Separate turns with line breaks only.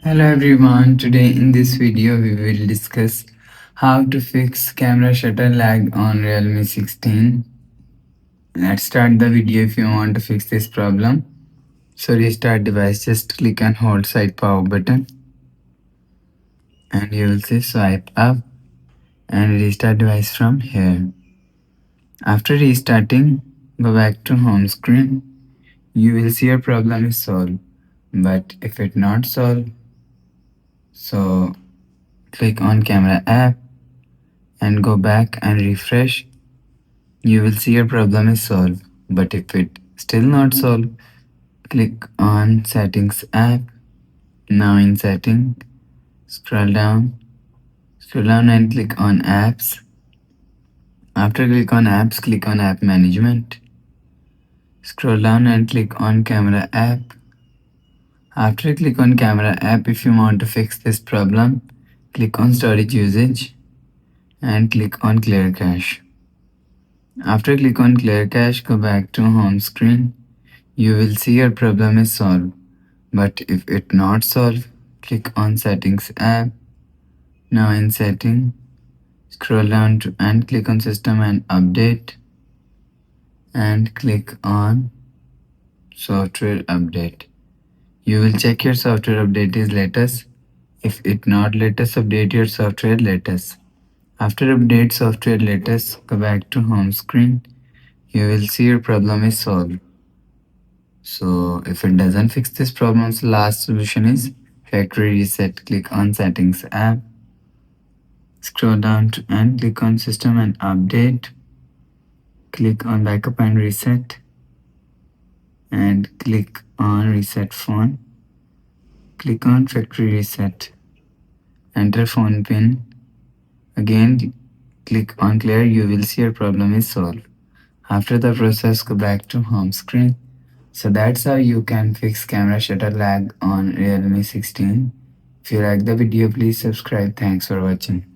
Hello everyone, today in this video we will discuss how to fix camera shutter lag on Realme 16. Let's start the video. If you want to fix this problem, so restart device, just click and hold side power button and you will see swipe up and restart device from here. After restarting, go back to home screen. You will see your problem is solved, but if it not solved, so click on camera app and go back and refresh. You will see your problem is solved, but if it still not solved, click on settings app. Now in setting, scroll down and click on apps. After click on apps, click on app management. Scroll down and click on camera app. After click on camera app, if you want to fix this problem, click on storage usage and click on clear cache. After click on clear cache, go back to home screen. You will see your problem is solved, but if it not solved, click on settings app. Now in setting, scroll down to and click on system and update and click on software update. You will check your software update is latest. If it not latest, update your software latest. After update software latest, go back to home screen. You will see your problem is solved. So if it doesn't fix this problem, so last solution is factory reset. Click on settings app, scroll down to and click on system and update, click on backup and reset and click on reset phone, click on factory reset, enter phone pin, again click on clear. You will see your problem is solved. After the process, go back to home screen. So that's how you can fix camera shutter lag on Realme 16. If you like the video, please subscribe. Thanks for watching.